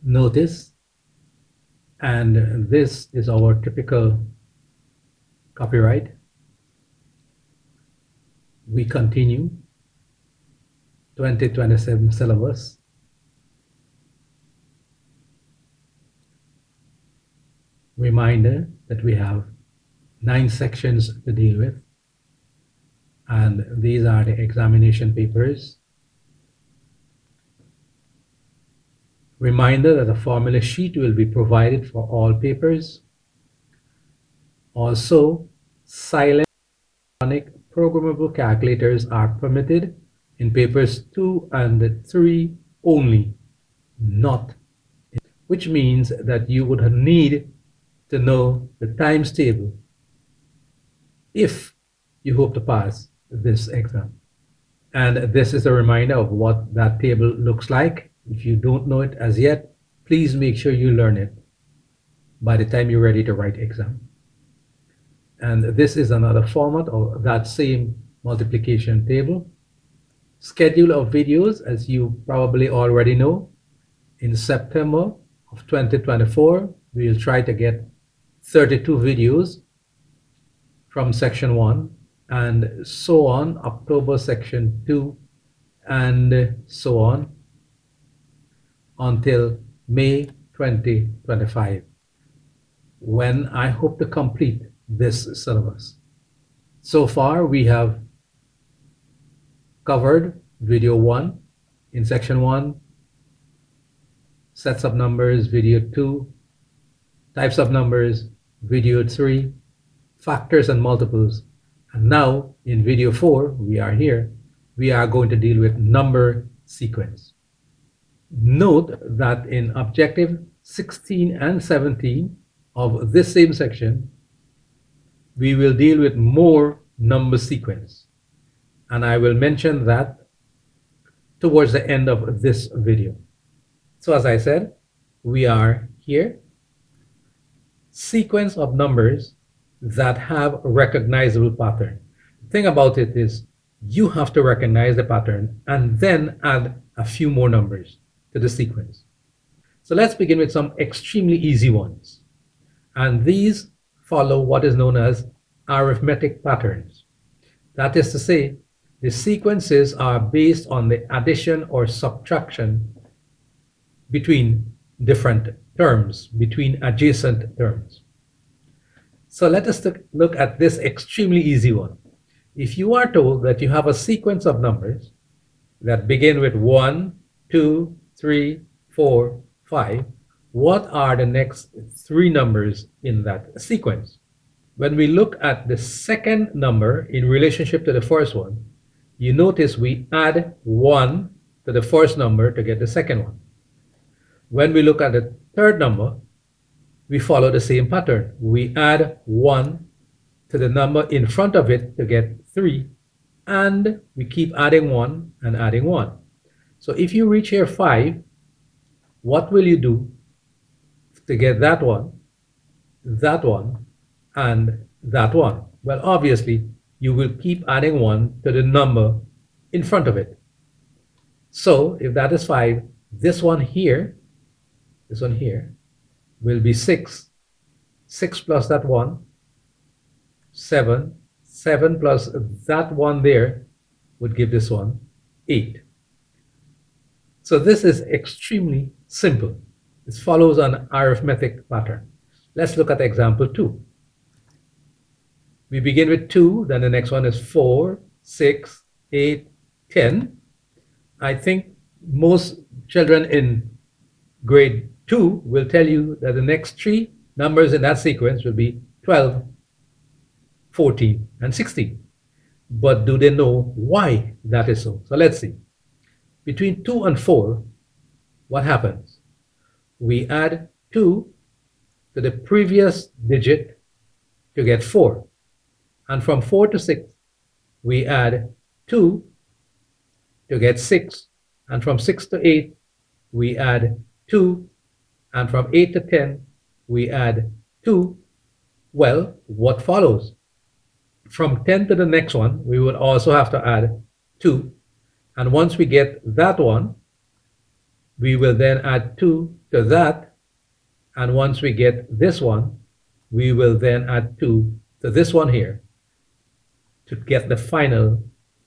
notice, and this is our typical copyright. We continue 2027 syllabus. Reminder that we have 9 sections to deal with, and these are the examination papers. Reminder that a formula sheet will be provided for all papers. Also, silent programmable calculators are permitted in papers 2 and 3 only, not, which means that you would need to know the times table if you hope to pass this exam. And this is a reminder of what that table looks like. If you don't know it as yet, please make sure you learn it by the time you're ready to write exam. And this is another format of that same multiplication table. Schedule of videos, as you probably already know, in September of 2024, we'll try to get 32 videos from section 1, and so on, October section 2, and so on until May 2025, when I hope to complete this syllabus. So far, we have covered video 1 in section 1, sets of numbers, video 2, types of numbers, video 3, factors and multiples. And now in video 4, we are going to deal with number sequence. Note that in objective 16 and 17 of this same section, we will deal with more number sequence. And I will mention that towards the end of this video. So as I said, we are here. Sequence of numbers that have a recognizable pattern. The thing about it is you have to recognize the pattern and then add a few more numbers to the sequence. So let's begin with some extremely easy ones. And these follow what is known as arithmetic patterns. That is to say, the sequences are based on the addition or subtraction between different terms, between adjacent terms. So let us look at this extremely easy one. If you are told that you have a sequence of numbers that begin with 1, 2, 3, 4, 5, what are the next 3 numbers in that sequence? When we look at the second number in relationship to the first one, you notice we add 1 to the first number to get the second one. When we look at the third number, we follow the same pattern. We add 1 to the number in front of it to get 3, and we keep adding 1 and adding 1. So if you reach here 5, what will you do to get that one, and that one? Well, obviously, you will keep adding 1 to the number in front of it. So if that is 5, this one here will be 6. 6 plus that 1, 7. 7 plus that 1 there would give this one 8. So this is extremely simple. This follows an arithmetic pattern. Let's look at example 2. We begin with 2, then the next one is 4, 6, 8, 10. I think most children in grade 2 will tell you that the next 3 numbers in that sequence will be 12, 14, and 16. But do they know why that is so? So let's see. Between 2 and 4, what happens? We add 2 to the previous digit to get 4. And from 4 to 6, we add 2 to get 6. And from 6 to 8, we add 2. And from 8 to 10, we add 2. Well, what follows? From 10 to the next one, we would also have to add 2. And once we get that one, we will then add 2 to that, and once we get this one, we will then add 2 to this one here to get the final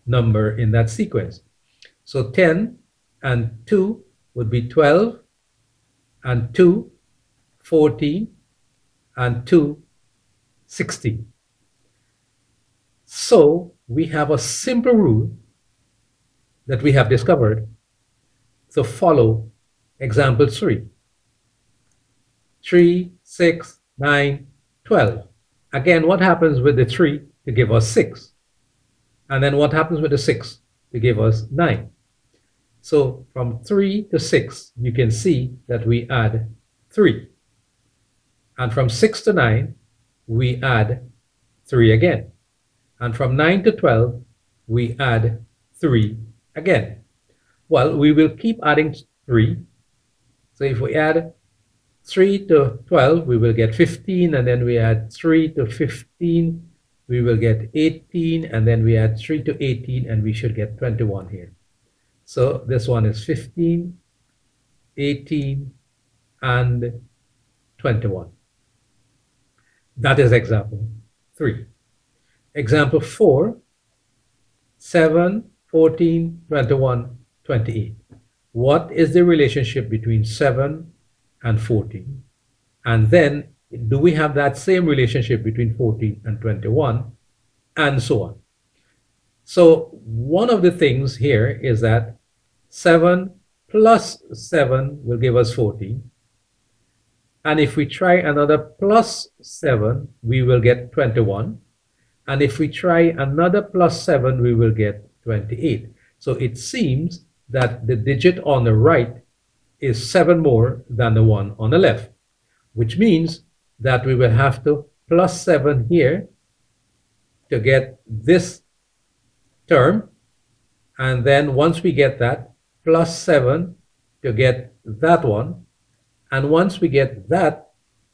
number in that sequence. So 10 and 2 would be 12, and 2, 14, and 2, 16. So we have a simple rule that we have discovered to follow example 3. 3, 6, 9, 12. Again, what happens with the 3 to give us 6? And then what happens with the 6 to give us 9? So from 3 to 6, you can see that we add 3. And from 6 to 9, we add 3 again. And from 9 to 12, we add 3 again. Well, we will keep adding 3. So if we add 3 to 12, we will get 15, and then we add 3 to 15, we will get 18, and then we add 3 to 18, and we should get 21 here. So this one is 15, 18, and 21. That is example 3. Example 4, 7, 14, 21, 28. What is the relationship between 7 and 14? And then do we have that same relationship between 14 and 21? And so on. So one of the things here is that 7 plus 7 will give us 14. And if we try another plus 7, we will get 21. And if we try another plus 7, we will get 28. So it seems that the digit on the right is 7 more than the one on the left, which means that we will have to plus 7 here to get this term. And then once we get that, plus 7 to get that one. And once we get that,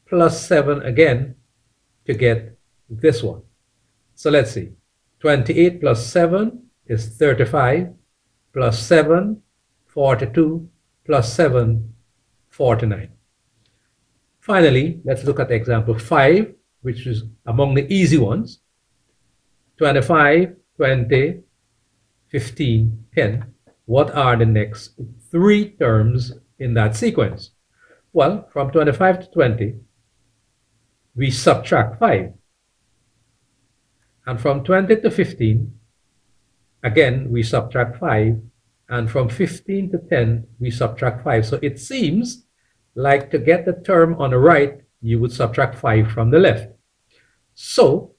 plus 7 again to get this one. So let's see. 28 plus 7 is 35, plus 7, 42, plus 7, 49. Finally, let's look at example 5, which is among the easy ones. 25, 20, 15, 10. What are the next 3 terms in that sequence? Well, from 25 to 20, we subtract 5. And from 20 to 15, again, we subtract 5. And from 15 to 10, we subtract 5. So it seems like to get the term on the right, you would subtract 5 from the left. So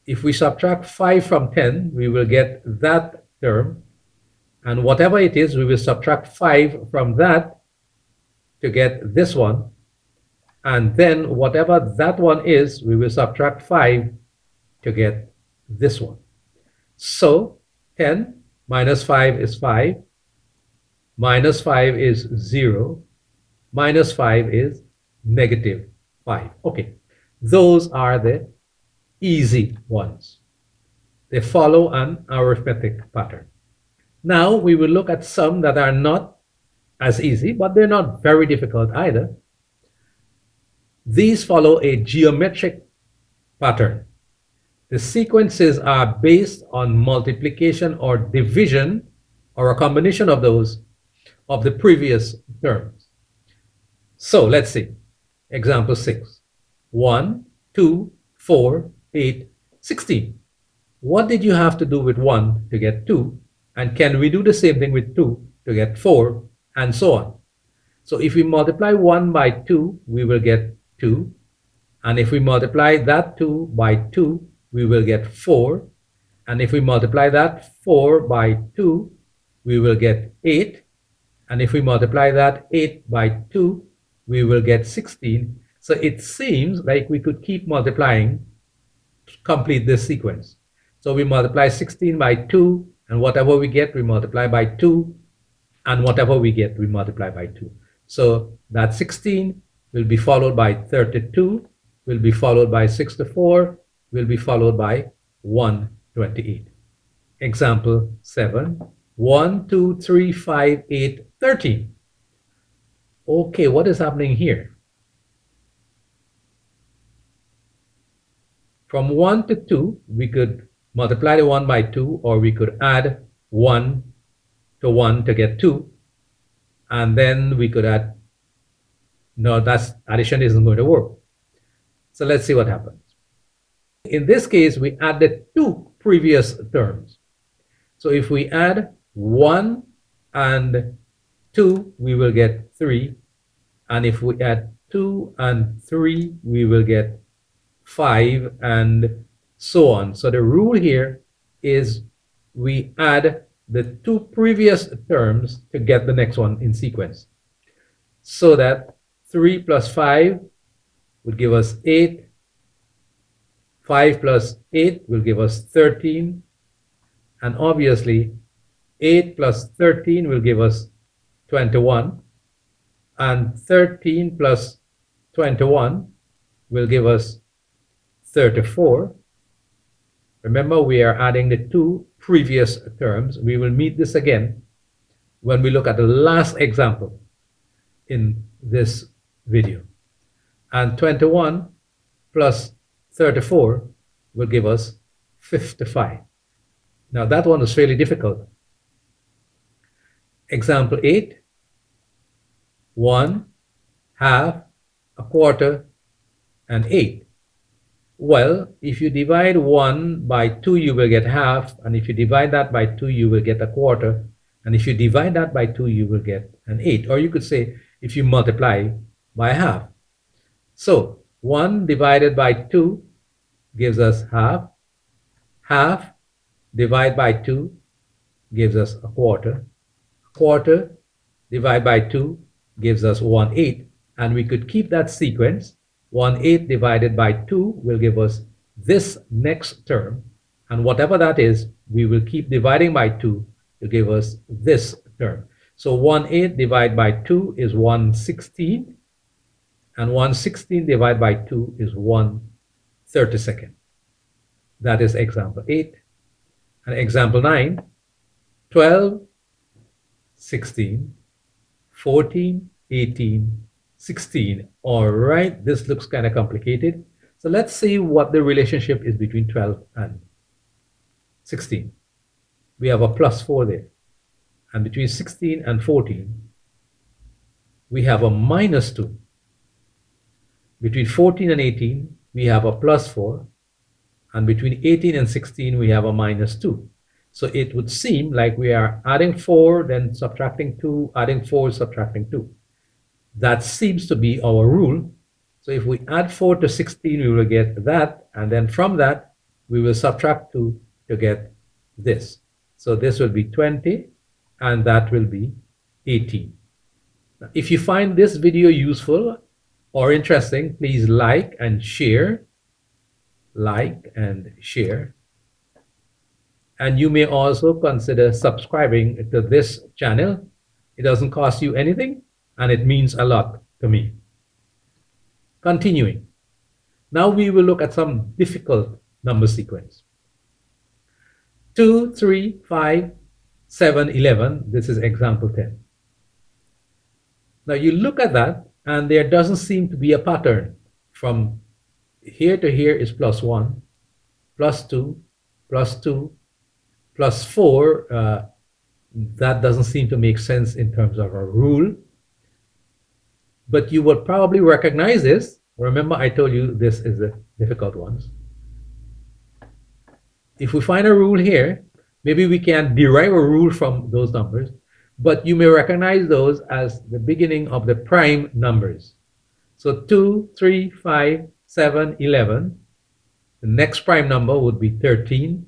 if we subtract 5 from 10, we will get that term. And whatever it is, we will subtract 5 from that to get this one. And then whatever that one is, we will subtract 5 to get this one. So 10 minus 5 is 5. Minus 5 is 0. Minus 5 is negative 5. Okay, those are the easy ones. They follow an arithmetic pattern. Now we will look at some that are not as easy, but they're not very difficult either. These follow a geometric pattern. The sequences are based on multiplication or division, or a combination of those, of the previous terms. So let's see. Example 6. 1, 2, 4, 8, 16. What did you have to do with 1 to get 2? And can we do the same thing with 2 to get 4, and so on? So if we multiply 1 by 2, we will get 2. And if we multiply that 2 by 2, we will get 4. And if we multiply that 4 by 2, we will get 8. And if we multiply that 8 by 2, we will get 16. So it seems like we could keep multiplying to complete this sequence. So we multiply 16 by 2, and whatever we get, we multiply by 2, and whatever we get, we multiply by 2. So that 16 will be followed by 32, will be followed by 64, will be followed by 128. Example 7, 1, 2, 3, 5, 8, 13. Okay, what is happening here? From 1 to 2, we could multiply the 1 by 2, or we could add 1 to 1 to get 2. And then we could add, no, that's addition isn't going to work. So let's see what happens. In this case, we add the two previous terms. So if we add 1 and 2, we will get 3. And if we add 2 and 3, we will get 5, and so on. So the rule here is we add the two previous terms to get the next one in sequence. So that 3 plus 5 would give us 8. 5 plus 8 will give us 13. And obviously, 8 plus 13 will give us 21. And 13 plus 21 will give us 34. Remember, we are adding the two previous terms. We will meet this again when we look at the last example in this video. And 21 plus 34 will give us 55. Now that one is fairly difficult. Example 8, 1, half, a quarter, and 8. Well, if you divide 1 by 2, you will get half. And if you divide that by 2, you will get a quarter. And if you divide that by 2, you will get an 8. Or you could say, if you multiply by half. So 1 divided by 2 gives us half. Half divided by 2 gives us a quarter. Quarter divided by 2 gives us 1/8. And we could keep that sequence. 1/8 divided by 2 will give us this next term. And whatever that is, we will keep dividing by 2 to give us this term. So 1/8 divided by 2 is 1/16. And 1/16 divided by 2 is 1/32. That is example 8. And example 9, 12, 16, 14, 18, 16. All right, this looks kind of complicated. So let's see what the relationship is between 12 and 16. We have a +4 there. And between 16 and 14, we have a -2. Between 14 and 18, we have a +4. And between 18 and 16, we have a -2. So it would seem like we are adding 4, then subtracting 2, adding 4, subtracting 2. That seems to be our rule. So if we add 4 to 16, we will get that. And then from that, we will subtract 2 to get this. So this will be 20, and that will be 18. Now, if you find this video useful or interesting, please like and share. Like and share. And you may also consider subscribing to this channel. It doesn't cost you anything, and it means a lot to me. Continuing. Now we will look at some difficult number sequence. 2, 3, 5, 7, 11. This is example 10. Now you look at that, and there doesn't seem to be a pattern. From here to here is +1, +2, +2, +4. That doesn't seem to make sense in terms of a rule. But you will probably recognize this. Remember, I told you this is the difficult ones. If we find a rule here, maybe we can derive a rule from those numbers, but you may recognize those as the beginning of the prime numbers. So 2, 3, 5, 7, 11. The next prime number would be 13.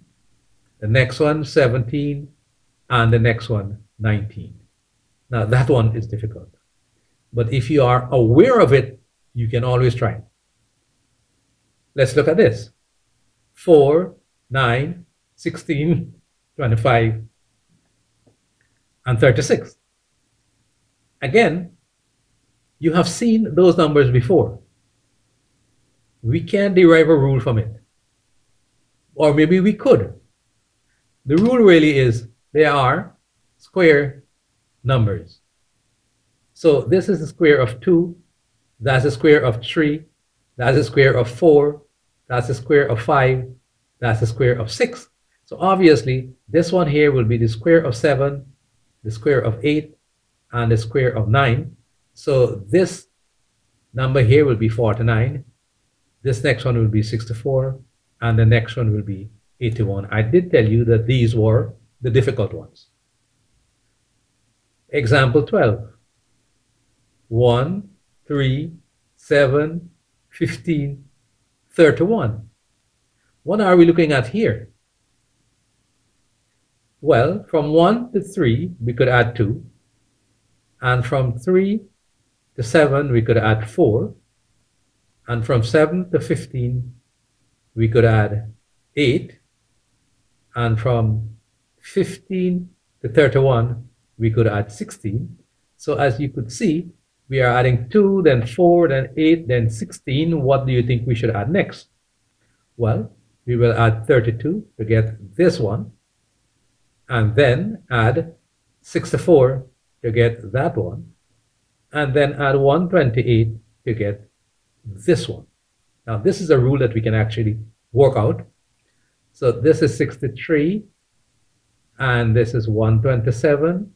The next one, 17. And the next one, 19. Now that one is difficult. But if you are aware of it, you can always try it. Let's look at this. 4, 9, 16, 25, and 36. Again, you have seen those numbers before. We can't derive a rule from it. Or maybe we could. The rule really is they are square numbers. So this is the square of 2, that's the square of 3, that's the square of 4, that's the square of 5, that's the square of 6. So obviously, this one here will be the square of 7, the square of 8, and the square of 9. So this number here will be 49. This next one will be 64, and the next one will be 81. I did tell you that these were the difficult ones. Example 12. 1, 3, 7, 15, 31. What are we looking at here? Well, from 1 to 3, we could add 2. And from 3 to 7, we could add 4. And from 7 to 15, we could add 8. And from 15 to 31, we could add 16. So as you could see, we are adding 2, then 4, then 8, then 16. What do you think we should add next? Well, we will add 32 to get this one, and then add 64 to get that one, and then add 128 to get this one. Now, this is a rule that we can actually work out. So this is 63, and this is 127,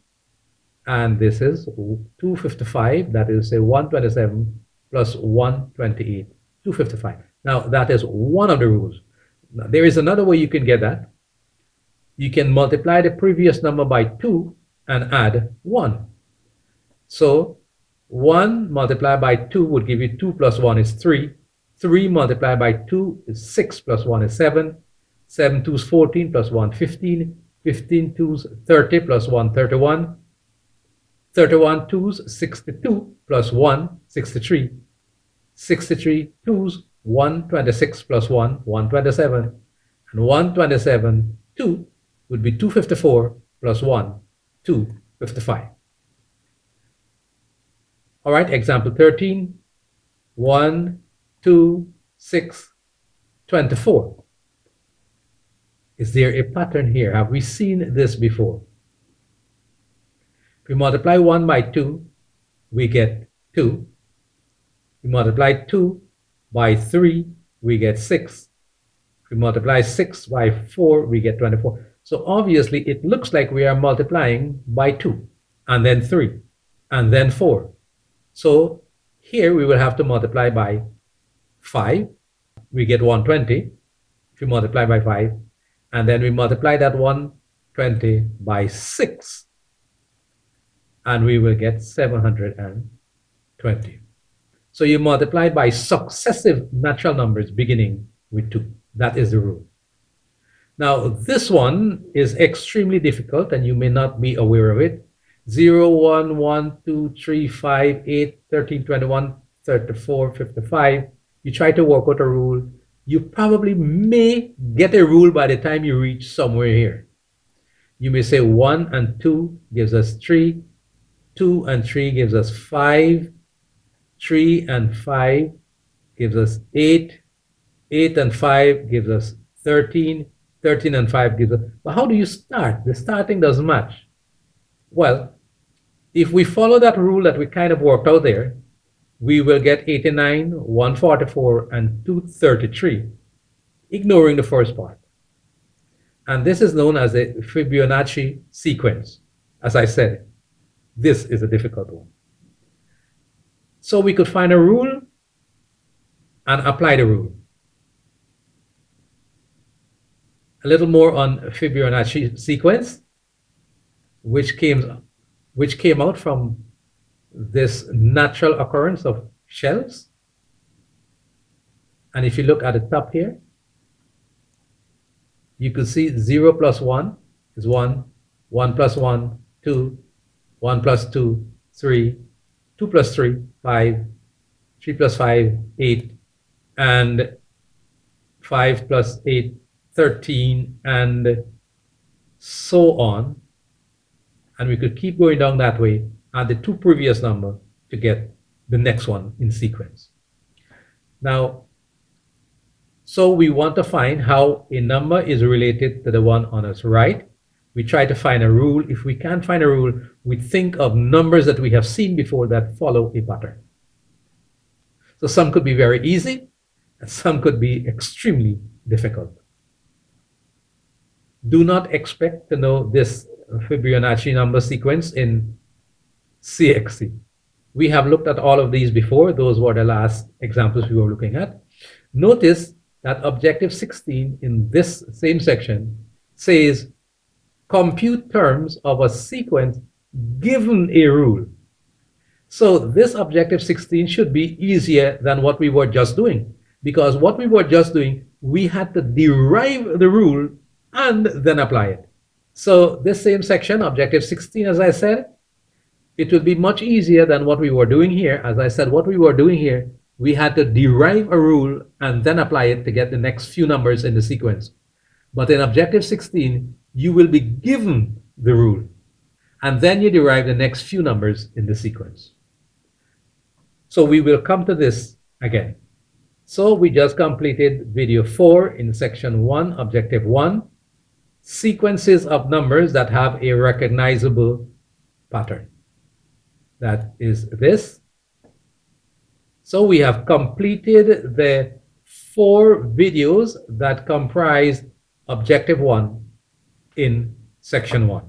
and this is 255. That is, say, 127 plus 128, 255. Now, that is one of the rules. Now, there is another way you can get that. You can multiply the previous number by 2 and add 1. So 1 multiplied by 2 would give you 2 plus 1 is 3. 3 multiplied by 2 is 6 plus 1 is 7. 7 2s 14 plus 1 15. 15 2s 30 plus 1 31. 31 2s 62 plus 1 63. 63 2s 126 plus 1 127. And 127 2 would be 254 plus 1 255. All right, example 13. 1 2 6 24. Is there a pattern here? Have we seen this before? If we multiply 1 by 2, we get 2. We multiply 2 by 3, we get 6. If we multiply 6 by 4, we get 24. So obviously, it looks like we are multiplying by 2, and then 3, and then 4. So here we will have to multiply by 5. We get 120. If we multiply by 5, and then we multiply that 120 by 6, and we will get 720. So you multiply by successive natural numbers beginning with 2. That is the rule. Now, this one is extremely difficult, and you may not be aware of it. 0, 1, 1, 2, 3, 5, 8, 13, 21, 34, 55. You try to work out a rule. You probably may get a rule by the time you reach somewhere here. You may say 1 and 2 gives us 3. 2 and 3 gives us 5. 3 and 5 gives us 8. 8 and 5 gives us 13. 13 and 5 gives us... But how do you start? The starting doesn't match. Well, if we follow that rule that we kind of worked out there, we will get 89, 144, and 233, ignoring the first part. And this is known as a Fibonacci sequence. As I said, this is a difficult one. So we could find a rule and apply the rule. A little more on Fibonacci sequence, which came out from this natural occurrence of shells. And if you look at the top here, you could see 0 plus 1 is 1, 1 plus 1, 2, 1 plus 2, 3, 2 plus 3, 5, 3 plus 5, 8, and 5 plus 8, 13, and so on. And we could keep going down that way, add the 2 previous number to get the next one in sequence. Now, so we want to find how a number is related to the one on its right. We try to find a rule. If we can't find a rule, we think of numbers that we have seen before that follow a pattern. So some could be very easy, and some could be extremely difficult. Do not expect to know this Fibonacci number sequence in CXC. We have looked at all of these before. Those were the last examples we were looking at. Notice that objective 16 in this same section says compute terms of a sequence given a rule. So this objective 16 should be easier than what we were just doing, because what we were just doing, we had to derive the rule and then apply it. So this same section, objective 16, as I said, it will be much easier than what we were doing here. As I said, what we were doing here, we had to derive a rule and then apply it to get the next few numbers in the sequence. But in objective 16, you will be given the rule, and then you derive the next few numbers in the sequence. So we will come to this again. So we just completed video 4 in section 1, objective 1, sequences of numbers that have a recognizable pattern. That is this. So we have completed the 4 videos that comprise objective 1 in section 1.